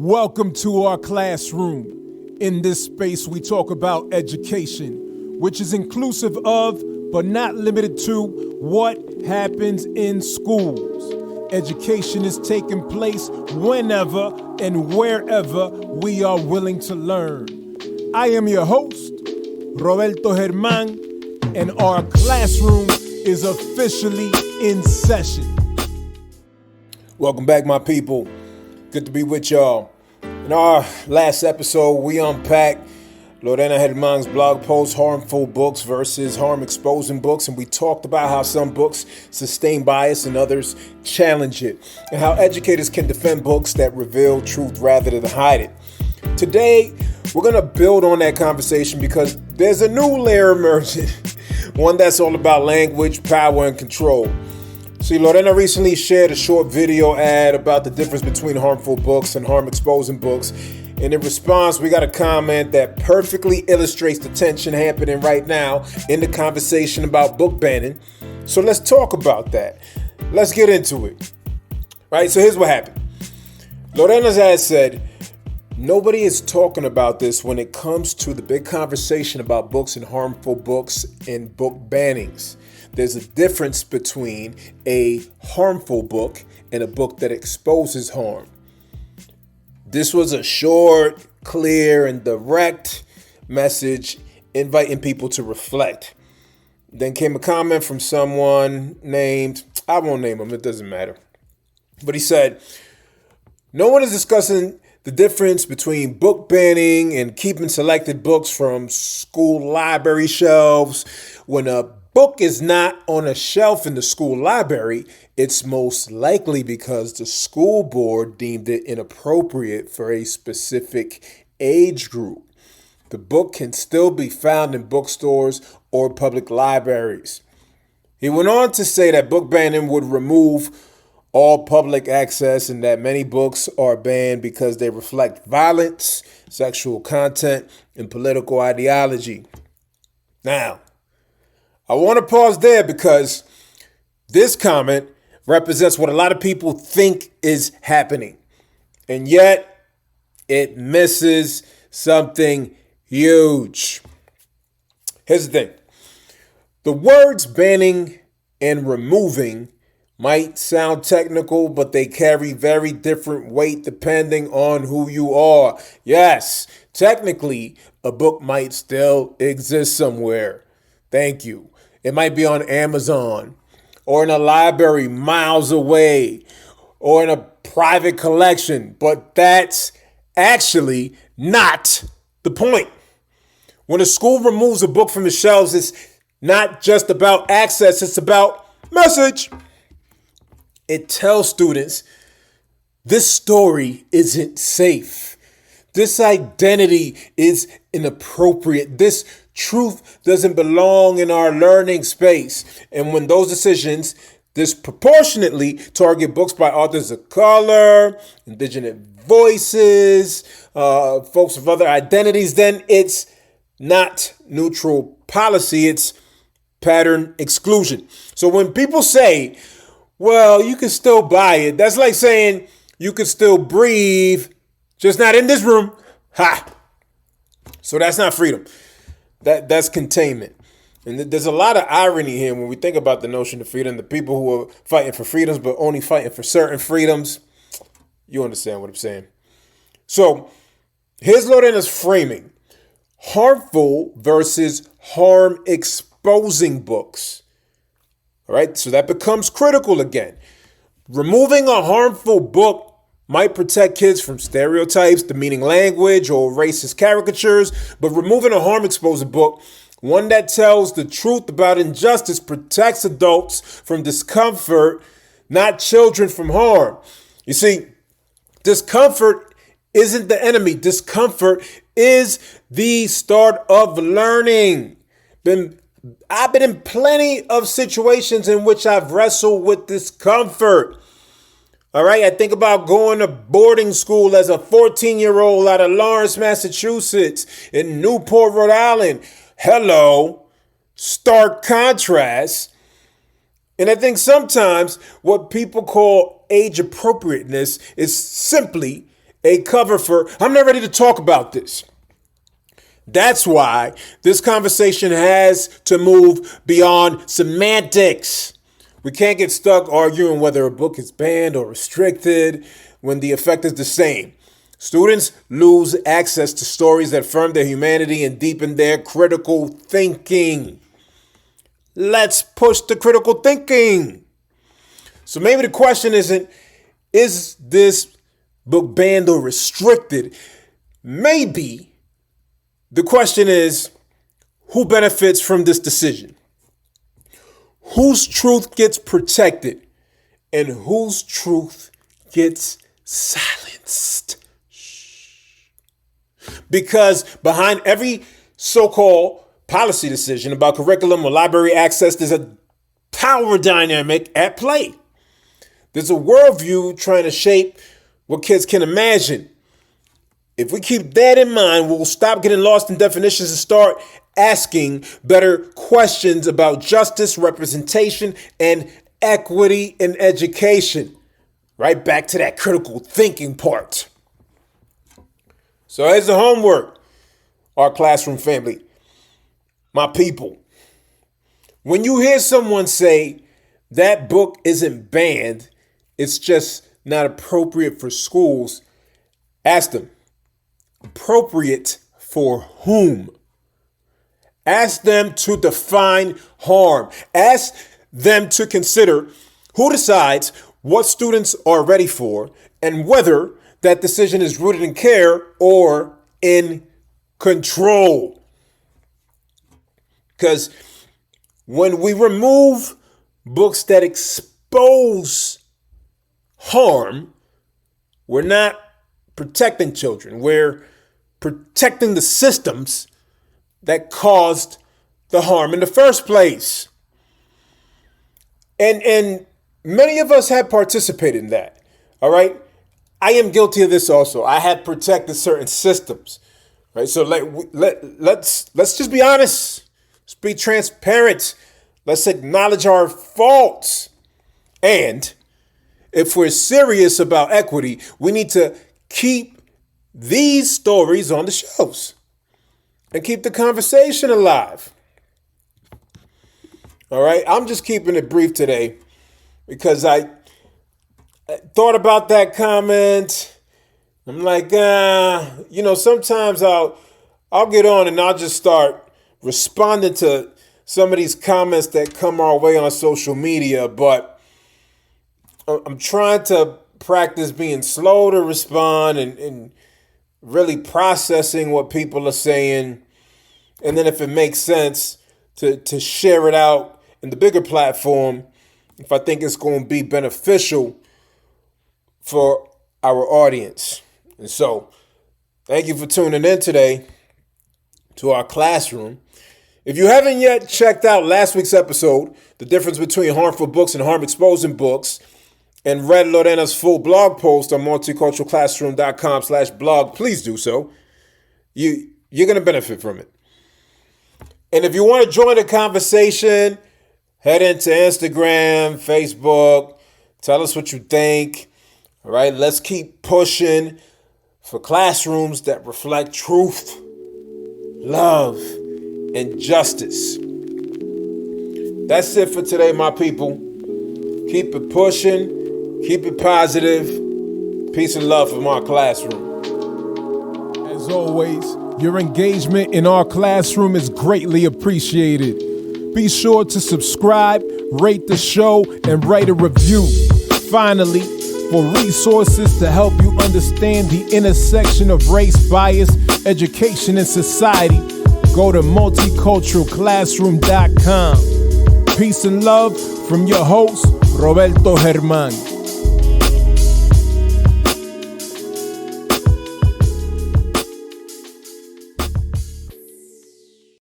Welcome to our classroom. In this space, we talk about education, which is inclusive of, but not limited to, what happens in schools. Education is taking place whenever and wherever we are willing to learn. I am your host, Roberto Germán, and our classroom is officially in session. Welcome back, my people. Good to be with y'all. In our last episode, we unpacked Roberto Germán's blog post, Harmful Books versus Harm-Exposing Books, and we talked about how some books sustain bias and others challenge it, and how educators can defend books that reveal truth rather than hide it. Today, we're going to build on that conversation because there's a new layer emerging, one that's all about language, power, and control. See, Lorena recently shared a short video ad about the difference between harmful books and harm-exposing books. And in response, we got a comment that perfectly illustrates the tension happening right now in the conversation about book banning. So let's talk about that. Let's get into it. Right, so here's what happened. Lorena's ad said, nobody is talking about this when it comes to the big conversation about books and harmful books and book bannings. There's a difference between a harmful book and a book that exposes harm. This was a short, clear, and direct message inviting people to reflect. Then came a comment from someone named, I won't name him, it doesn't matter. But he said, no one is discussing the difference between book banning and keeping selected books from school library shelves. When a book is not on a shelf in the school library, it's most likely because the school board deemed it inappropriate for a specific age group. The book can still be found in bookstores or public libraries. He went on to say that book banning would remove all public access and that many books are banned because they reflect violence, sexual content, and political ideology. Now, I want to pause there because this comment represents what a lot of people think is happening. And yet, it misses something huge. Here's the thing. The words banning and removing might sound technical, but they carry very different weight depending on who you are. Yes, technically, a book might still exist somewhere. Thank you. It might be on Amazon or in a library miles away or in a private collection, but that's actually not the point. When a school removes a book from the shelves, it's not just about access, it's about message. It tells students this story isn't safe. This identity is inappropriate. This truth doesn't belong in our learning space. And when those decisions disproportionately target books by authors of color, indigenous voices, folks of other identities, then it's not neutral policy, it's pattern exclusion. So when people say, well, you can still buy it, that's like saying you can still breathe, just not in this room. Ha! So that's not freedom. That's containment. And there's a lot of irony here when we think about the notion of freedom. The people who are fighting for freedoms, but only fighting for certain freedoms. You understand what I'm saying. So here's Lorena's framing. Harmful versus harm-exposing books. All right, so that becomes critical again. Removing a harmful book might protect kids from stereotypes, demeaning language, or racist caricatures, but removing a harm-exposing book, one that tells the truth about injustice, protects adults from discomfort, not children from harm. You see, discomfort isn't the enemy. Discomfort is the start of learning. I've been in plenty of situations in which I've wrestled with discomfort. All right, I think about going to boarding school as a 14-year-old out of Lawrence, Massachusetts, in Newport, Rhode Island. Hello, stark contrast. And I think sometimes what people call age appropriateness is simply a cover for, I'm not ready to talk about this. That's why this conversation has to move beyond semantics. We can't get stuck arguing whether a book is banned or restricted when the effect is the same. Students lose access to stories that affirm their humanity and deepen their critical thinking. Let's push the critical thinking. So maybe the question isn't, is this book banned or restricted? Maybe the question is, who benefits from this decision? Whose truth gets protected and whose truth gets silenced? Because behind every so-called policy decision about curriculum or library access, there's a power dynamic at play. There's a worldview trying to shape what kids can imagine. If we keep that in mind, we'll stop getting lost in definitions and start asking better questions about justice, representation, and equity in education. Right back to that critical thinking part. So here's the homework, our classroom family, my people. When you hear someone say that book isn't banned, it's just not appropriate for schools, ask them, appropriate for whom? Ask them to define harm. Ask them to consider who decides what students are ready for and whether that decision is rooted in care or in control. Because when we remove books that expose harm, we're not protecting children. We're protecting the systems that caused the harm in the first place. And many of us have participated in that. All right. I am guilty of this also. I had protected certain systems. Right. So let's just be honest. Let's be transparent. Let's acknowledge our faults. And if we're serious about equity, we need to keep these stories on the shelves and keep the conversation alive. All right. I'm just keeping it brief today because I thought about that comment. I'm like, sometimes I'll get on and I'll just start responding to some of these comments that come our way on social media, but I'm trying to practice being slow to respond and really processing what people are saying. And then if it makes sense to share it out in the bigger platform, if I think it's going to be beneficial for our audience. And so thank you for tuning in today to our classroom. If you haven't yet checked out last week's episode, the difference between harmful books and harm exposing books, and read Lorena's full blog post on multiculturalclassroom.com/blog, please do so. You're going to benefit from it. And if you want to join the conversation, head into Instagram, Facebook, tell us what you think. All right, let's keep pushing for classrooms that reflect truth, love, and justice. That's it for today, my people. Keep it pushing. Keep it positive. Peace and love from our classroom. As always, your engagement in our classroom is greatly appreciated. Be sure to subscribe, rate the show, and write a review. Finally, for resources to help you understand the intersection of race, bias, education, and society, go to multiculturalclassroom.com. Peace and love from your host, Roberto Germán.